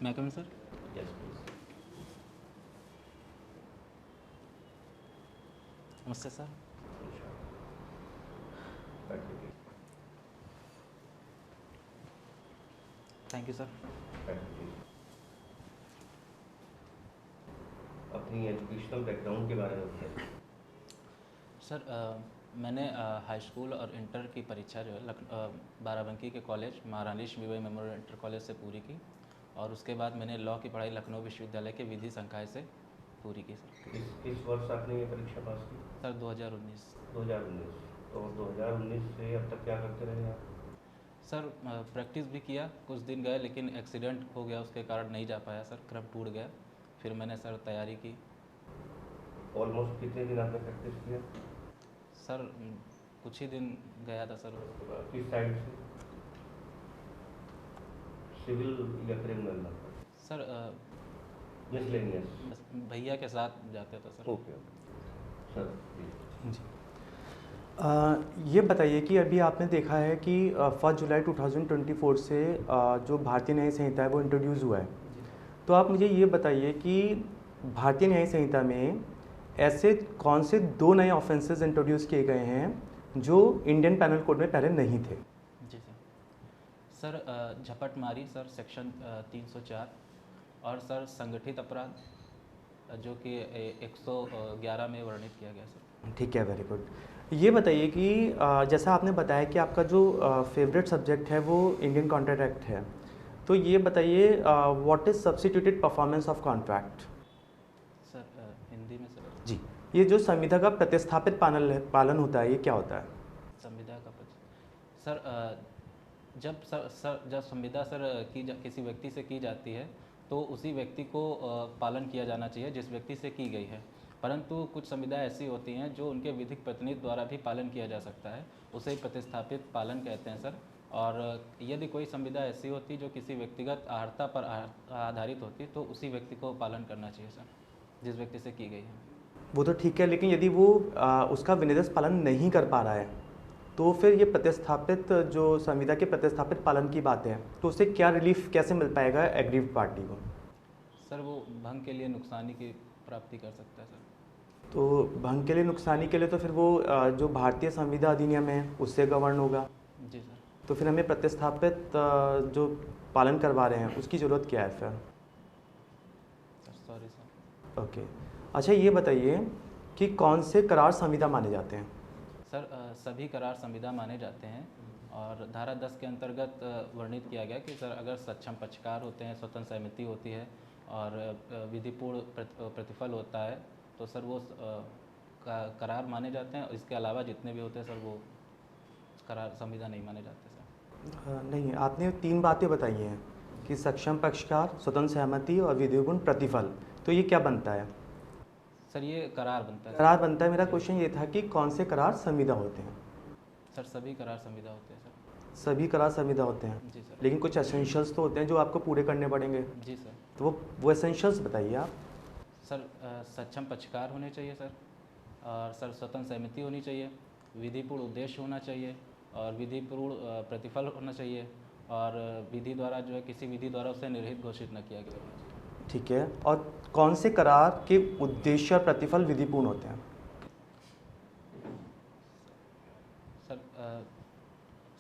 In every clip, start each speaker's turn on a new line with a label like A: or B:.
A: मैं कम sir.
B: Yes, please.
A: नमस्ते sir.
B: Sure. Thank you.
A: Thank you sir.
B: Thank you. अपनी educational background के बारे में बताइए।
A: सर मैंने हाई स्कूल और इंटर की परीक्षा जो है बाराबंकी के कॉलेज महारानी लक्ष्मीबाई मेमोरियल इंटर कॉलेज से पूरी की और उसके बाद मैंने लॉ की पढ़ाई लखनऊ विश्वविद्यालय के विधि संकाय से पूरी की सर।
B: किस वर्ष आपने ये परीक्षा पास की?
A: सर 2019।
B: 2019। तो 2019 से अब तक क्या करते रहे आप?
A: सर प्रैक्टिस भी किया, कुछ दिन गए लेकिन एक्सीडेंट हो गया, उसके कारण नहीं जा पाया सर, क्रम टूट गया। फिर मैंने सर तैयारी की।
B: ऑलमोस्ट कितने दिन आपने प्रैक्टिस किया?
A: सर कुछ ही दिन गया था सर।
B: किस साइड से, सिविल या क्रिमिनल?
A: Sir
B: miscellaneous.
A: भैया के साथ जाते थे सर।
B: ओके सर
C: जी। ये बताइए कि अभी आपने देखा है कि 1 जुलाई 2024 से जो भारतीय न्याय संहिता है वो इंट्रोड्यूस हुआ है। तो आप मुझे ये बताइए कि भारतीय न्याय संहिता में ऐसे कौन से 2 नए ऑफेंसेस इंट्रोड्यूस किए गए हैं जो इंडियन पैनल कोड में पहले नहीं थे?
A: जी सर। सर झपटमारी सर सेक्शन 304 और सर संगठित अपराध जो कि 111 में वर्णित किया गया सर।
C: ठीक है, वेरी गुड। ये बताइए कि जैसा आपने बताया कि आपका जो फेवरेट सब्जेक्ट है वो इंडियन कॉन्ट्रैक्ट एक्ट है, तो ये बताइए what is substituted performance of contract?
A: Sir Hindi में सर।
C: जी, ये जो संविदा का प्रतिस्थापित पालन होता है, ये क्या होता है?
A: संविदा का सर जब संविदा सर किसी व्यक्ति से की जाती है तो उसी व्यक्ति को पालन किया जाना चाहिए जिस व्यक्ति से की गई है, परंतु कुछ संविदा ऐसी होती हैं जो उनके विधिक प्रतिनिधि द्वारा भी पालन किया जा सकता है, उसे प्रतिस्थापित पालन कहते हैं सर। और यदि कोई संविदा ऐसी होती जो किसी व्यक्तिगत अर्हता पर आधारित होती तो उसी व्यक्ति को पालन करना चाहिए सर, जिस व्यक्ति से की गई है।
C: वो तो ठीक है, लेकिन यदि वो उसका विनिर्देश पालन नहीं कर पा रहा है तो फिर ये प्रतिस्थापित जो संविदा के प्रतिस्थापित पालन की बात है, तो उससे क्या रिलीफ कैसे मिल पाएगा एग्रीव्ड पार्टी को?
A: सर वो भंग के लिए नुकसानी की प्राप्ति कर सकता है सर।
C: तो भंग के लिए नुकसानी के लिए तो फिर वो जो भारतीय संविदा अधिनियम है उससे गवर्न होगा।
A: जी सर।
C: तो फिर हमें प्रतिस्थापित जो पालन करवा रहे हैं उसकी ज़रूरत क्या है फिर?
A: Sorry sir.
C: ओके, अच्छा ये बताइए कि कौन से करार संविदा माने जाते हैं?
A: सर सभी करार संविदा माने जाते हैं और धारा 10 के अंतर्गत वर्णित किया गया कि सर अगर सक्षम पक्षकार होते हैं, स्वतंत्र सहमति होती है और विधिपूर्ण प्रतिफल होता है तो सर वो करार माने जाते हैं। इसके अलावा जितने भी होते हैं सर वो करार संविदा नहीं माने जाते सर।
C: नहीं, आपने 3 बातें बताई हैं कि सक्षम पक्षकार, स्वतंत्र सहमति और विधिपूर्ण प्रतिफल, तो ये क्या बनता है?
A: सर ये करार बनता है।
C: करार बनता है। मेरा क्वेश्चन ये था कि कौन से करार संविदा होते हैं?
A: सर सभी करार संविदा होते हैं सर।
C: सभी करार संविदा होते हैं।
A: जी सर।
C: लेकिन कुछ एसेंशियल्स तो होते हैं जो आपको पूरे करने पड़ेंगे।
A: जी सर।
C: तो वो एसेंशियल्स बताइए आप।
A: सर सक्षम पक्षकार होने चाहिए सर, और सर स्वतंत्र सहमति होनी चाहिए, विधिपूर्ण उद्देश्य होना चाहिए और विधिपूर्ण प्रतिफल होना चाहिए और विधि द्वारा जो है किसी विधि द्वारा उसे निर्हित घोषित न किया गया होना चाहिए।
C: ठीक है, और कौन से करार के उद्देश्य और प्रतिफल विधिपूर्ण होते हैं?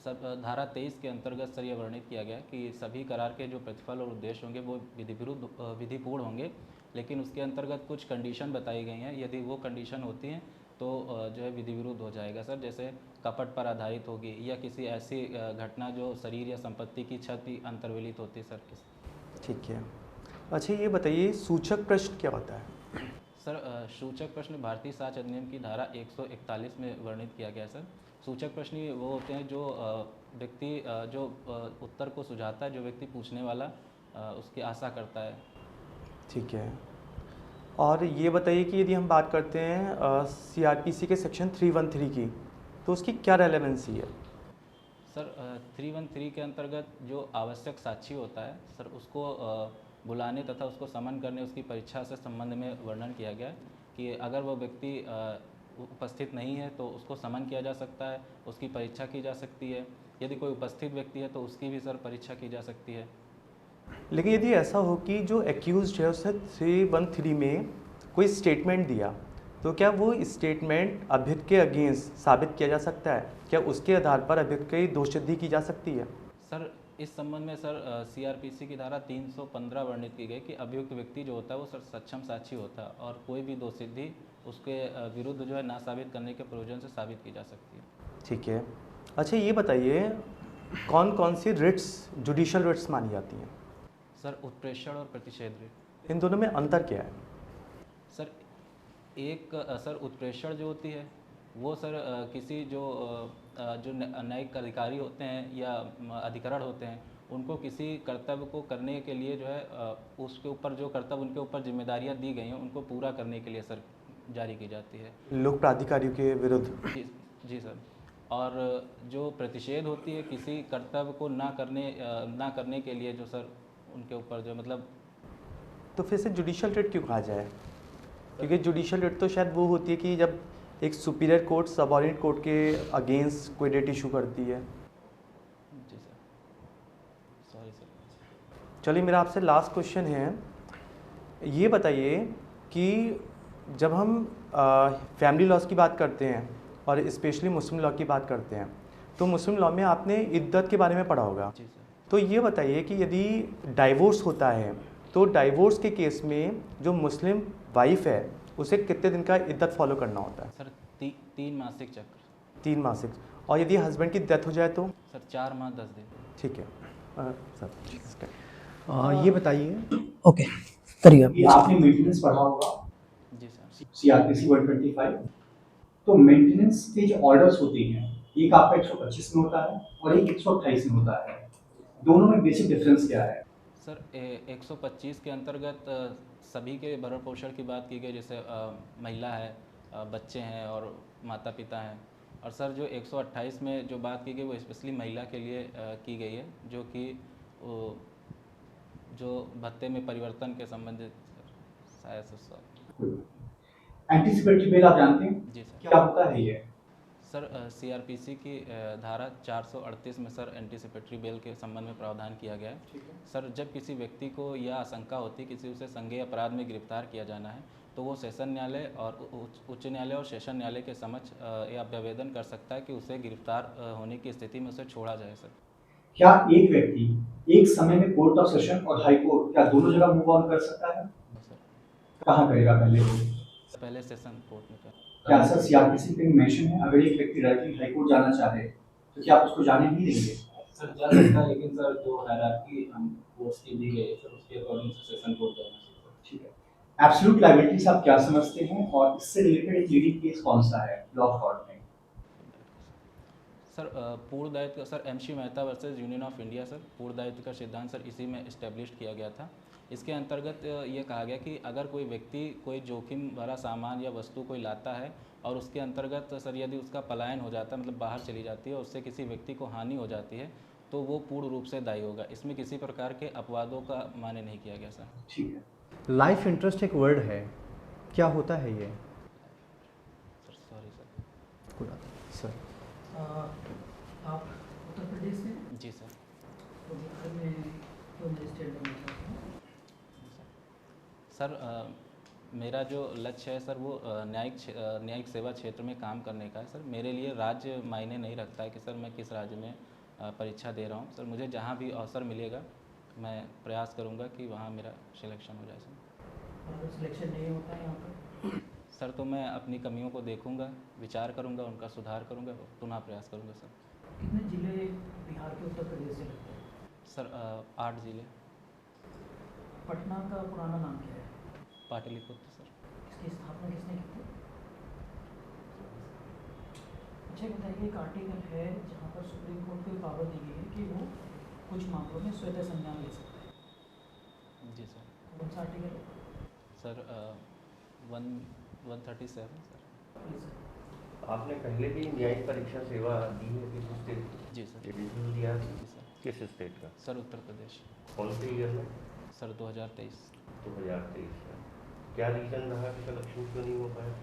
A: सर धारा 23 के अंतर्गत सर ये वर्णित किया गया कि सभी करार के जो प्रतिफल और उद्देश्य होंगे वो विधिपूर्ण होंगे, लेकिन उसके अंतर्गत कुछ कंडीशन बताई गई हैं। यदि वो कंडीशन होती हैं तो जो है विधि विरुद्ध हो जाएगा सर। जैसे कपट पर आधारित होगी या किसी ऐसी घटना जो शरीर या संपत्ति की क्षति अंतर्विलित होती है सर।
C: ठीक है, अच्छा ये बताइए सूचक प्रश्न क्या होता है?
A: सर सूचक प्रश्न भारतीय साक्ष्य अधिनियम की धारा 141 में वर्णित किया गया है सर। सूचक प्रश्न वो होते हैं जो व्यक्ति जो उत्तर को सुझाता है, जो व्यक्ति पूछने वाला उसकी आशा करता है।
C: ठीक है, और ये बताइए कि यदि हम बात करते हैं सीआरपीसी के सेक्शन 313 की, तो उसकी क्या रेलेवेंसी है?
A: सर 313 के अंतर्गत जो आवश्यक साक्षी होता है सर उसको बुलाने तथा उसको समन करने, उसकी परीक्षा से संबंध में वर्णन किया गया है कि अगर वो व्यक्ति उपस्थित नहीं है तो उसको समन किया जा सकता है, उसकी परीक्षा की जा सकती है। यदि कोई उपस्थित व्यक्ति है तो उसकी भी सर परीक्षा की जा सकती है।
C: लेकिन यदि ऐसा हो कि जो एक्यूज्ड है उसने 313 में कोई स्टेटमेंट दिया, तो क्या वो स्टेटमेंट अभियुक्त के अगेंस्ट साबित किया जा सकता है? क्या उसके आधार पर अभियुक्त की दोषसिद्धि की जा सकती है?
A: सर इस संबंध में सर सीआरपीसी की धारा 315 वर्णित की गई कि अभियुक्त व्यक्ति जो होता है वो सर सक्षम साक्षी होता है और कोई भी दोषसिद्धि उसके विरुद्ध जो है ना साबित करने के प्रयोजन से साबित की जा सकती है।
C: ठीक है। अच्छा ये बताइए, कौन कौन सी रिट्स जुडिशल रिट्स मानी जाती हैं?
A: सर उत्प्रेषण और प्रतिषेध रिट।
C: इन दोनों में अंतर क्या है?
A: सर एक सर उत्प्रेषण जो होती है वो सर किसी जो न्यायिक अधिकारी होते हैं या अधिकरण होते हैं उनको किसी कर्तव्य को करने के लिए जो है उसके ऊपर जो कर्तव्य उनके ऊपर जिम्मेदारियां दी गई हैं उनको पूरा करने के लिए सर जारी की जाती है।
C: लोक प्राधिकारियों के विरुद्ध?
A: जी सर। और जो प्रतिषेध होती है किसी कर्तव्य को ना करने के लिए जो सर उनके ऊपर जो मतलब।
C: तो फिर से जुडिशल रिट क्यों कहा जाए? क्योंकि जुडिशल रिट तो शायद वो होती है कि जब एक सुपीरियर कोर्ट सबऑर्डिनेट कोर्ट के अगेंस्ट कोई रिट इशू करती है।
A: जी सर, सॉरी सर।
C: चलिए मेरा आपसे लास्ट क्वेश्चन है, ये बताइए कि जब हम फैमिली लॉज की बात करते हैं और स्पेशली मुस्लिम लॉ की बात करते हैं, तो मुस्लिम लॉ में आपने इद्दत के बारे में पढ़ा होगा।
A: जी सर।
C: तो ये बताइए कि यदि डाइवोर्स होता है तो डाइवोर्स के केस में जो मुस्लिम वाइफ है उसे कितने दिन का इद्दत फॉलो करना होता है?
A: सर 3 मासिक चक्र।
C: 3 मासिक। और यदि हस्बैंड की डेथ हो जाए तो?
A: सर 4 माह 10 दिन।
C: ठीक है सर।
D: ये बताइए,
E: ओके करिए आप।
D: ये आपने मेंटेनेंस पढ़ा होगा,
A: जी सर।
D: सीआरपीसी 125। तो मेंटेनेंस के जो ऑर्डर्स होते हैं, एक आपका 125 में होता है और एक 128 में होता है। दोनों में बेसिक डिफरेंस क्या है?
A: सर 125 के अंतर्गत सभी के भरण पोषण की बात की गई, जैसे महिला है, बच्चे हैं और माता पिता हैं। और सर जो 128 में जो बात की गई वो स्पेशली महिला के लिए की गई है, जो कि जो भत्ते में परिवर्तन के संबंधित शायद से सर।
D: एंटीसिपेटरी बेल आप जानते हैं?
A: जी सर।
D: क्या होता है ये?
A: सर सीआरपीसी की धारा 438 में सर एंटीसिपेटरी बेल के संबंध में प्रावधान किया गया है। सर जब किसी व्यक्ति को यह आशंका होती है किसी उसे संज्ञेय अपराध में गिरफ्तार किया जाना है तो वो सेशन न्यायालय और उच्च न्यायालय और सेशन न्यायालय के समक्ष यह आवेदन कर सकता है कि उसे गिरफ्तार होने की स्थिति में उसे छोड़ा जाए। सर
D: क्या एक व्यक्ति एक समय में कोर्ट ऑफ सेशन और हाई कोर्ट क्या दोनों जगह मूव ऑन कर सकता है?
A: सर
D: कहाँ करेगा पहले वो?
A: पहले सेशन कोर्ट में कर।
D: क्या सर सीआरपीसी पे मेंशन है अगर एक व्यक्ति डायरेक्टली हाई कोर्ट जाना चाहे तो क्या आप उसको जाने नहीं देंगे?
A: सर जा सकता है, लेकिन सर जो हायरार्की हम कोर्ट्स की दी गई है सर उसके अकॉर्डिंग से सेशन कोर्ट जाना चाहिए।
D: ठीक है। एब्सोल्यूट लायबिलिटीज आप क्या समझते हैं और इससे रिलेटेड एक लीडिंग केस कौन सा है लॉ कोर्ट में?
A: सर पूर्ण दायित्व का sir MC Mehta versus union of India. Sir पूर्ण दायित्व का सिद्धांत सर इसी में इस्टेब्लिश किया गया था। इसके अंतर्गत ये कहा गया कि अगर कोई व्यक्ति कोई जोखिम भरा सामान या वस्तु कोई लाता है और उसके अंतर्गत सर यदि उसका पलायन हो जाता है, मतलब बाहर चली जाती है और उससे किसी व्यक्ति को हानि हो जाती है तो वो पूर्ण रूप से दायी होगा। इसमें किसी प्रकार के अपवादों का मान्य नहीं किया गया सर।
D: ठीक है।
E: लाइफ इंटरेस्ट एक वर्ड है, क्या होता है ये?
A: Sir sorry sir.
E: कोई बात नहीं। सर
F: आप उत्तर प्रदेश से हैं?
A: जी सर।
F: तो बिहार में क्यों रजिस्टर्ड करना चाहते हैं?
A: सर मेरा जो लक्ष्य है सर वो न्यायिक सेवा क्षेत्र में काम करने का है। सर मेरे लिए राज्य मायने नहीं रखता है कि सर मैं किस राज्य में परीक्षा दे रहा हूँ। सर मुझे जहाँ भी अवसर मिलेगा मैं प्रयास करूँगा कि वहाँ मेरा सिलेक्शन हो जाए। सर
F: अगर सिलेक्शन नहीं होता है यहाँ पर
A: सर तो मैं अपनी कमियों को देखूँगा, विचार करूँगा, उनका सुधार करूँगा, पुनः प्रयास करूँगा। सर
F: कितने जिले बिहार के उत्तर प्रदेश से लगते हैं?
A: सर 8 जिले।
F: पटना का पुराना नाम क्या है?
A: पाटलिपुत्र। सर
F: इसकी स्थापना किसने की थी? अच्छा बताइए, एक आर्टिकल है जहाँ पर सुप्रीम कोर्ट को पावर दी गई है कि वो कुछ मामलों में स्वतः संज्ञान ले सकता है।
A: जी सर।
F: कौन सा आर्टिकल है?
A: Sir 137 sir.
F: Please sir.
B: आपने पहले भी न्यायिक परीक्षा सेवा दी है किस स्टेट की?
A: जी सर।
B: रिव्यू दिया था?
A: जी सर।
B: किस स्टेट का?
A: सर उत्तर प्रदेश।
B: कौन से ईयर में?
A: सर 2023।
B: 2023 में। क्या रीजन रहा कि सिलेक्शन क्यों नहीं हो पाया?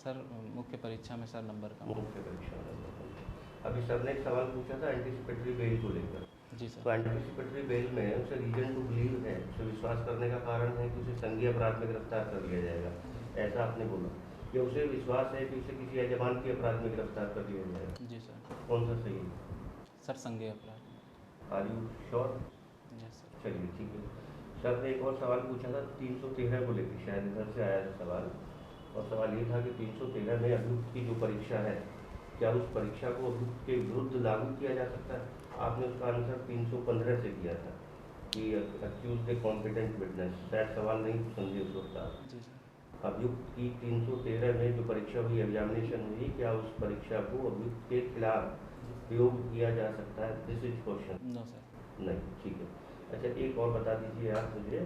A: सर मुख्य परीक्षा में सर नंबर कम।
B: मुख्य परीक्षा में। अभी सर ने एक सवाल पूछा था एंटीसिपेटरी बेल को लेकर।
A: जी सर।
B: तो एंटिसिपेटरी बेल में उसे रीजन टू बिलीव है, उसे विश्वास करने का कारण है कि उसे संज्ञेय अपराध में गिरफ्तार कर लिया जाएगा, ऐसा आपने बोला, कि उसे विश्वास है कि उसे किसी यजमान के अपराध में गिरफ्तार कर लिया जाएगा।
A: जी सर।
B: कौन सा सही है?
A: सर संज्ञेय अपराध।
B: Are you sure?
A: Yes sir.
B: चलिए ठीक है। सर ने एक और सवाल पूछा था 313 को लेकर, शायद इधर से आया था सवाल, और सवाल ये था कि 313 में अभियुक्त की जो परीक्षा है, क्या उस परीक्षा को अभियुक्त के विरुद्ध लागू किया जा सकता है? आपने उसका आंसर 315 से किया था कि अक्यूज ए कॉम्पिटेंट विटनेस, शायद सवाल नहीं समझे उस वक्त आप।
A: जी सर।
B: अभियुक्त की 313 में जो परीक्षा हुई, एग्जामिनेशन हुई, क्या उस परीक्षा को अभियुक्त के खिलाफ प्रयोग किया जा सकता है? This is question.
A: No sir.
B: नहीं, ठीक है। अच्छा, एक और बता दीजिए आप मुझे,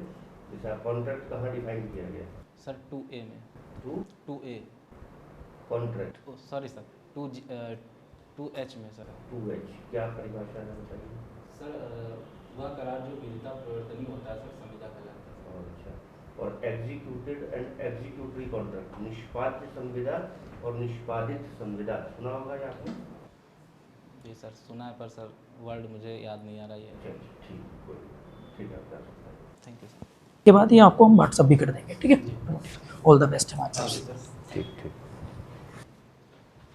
B: जैसा कॉन्ट्रैक्ट कहाँ डिफाइन किया गया?
A: सर 2A में। 2A।
B: Contract
A: sorry sir 2H में सर।
B: 2H क्या परिभाषा है बताइए?
A: सर वह करार जो विधिता प्रवर्तनीय होता है सर, संविदा कहलाता है।
B: और अच्छा, और एग्जीक्यूटेड एंड एग्जीक्यूटरी कॉन्ट्रैक्ट, निष्पाद्य संविदा और निष्पादित संविदा, सुना होगा ये आपने?
A: जी सर सुना है, पर सर वर्ड मुझे याद नहीं आ रहा है।
B: अच्छा, ठीक, कोई ठीक है, आप कर सकते हैं।
A: Thank you sir.
F: के बाद ये आपको हम व्हाट्सअप भी कर देंगे, ठीक है। ऑल द बेस्ट हमारे
A: थैंक
F: पास।
A: You sir.
B: ठीक ठीक।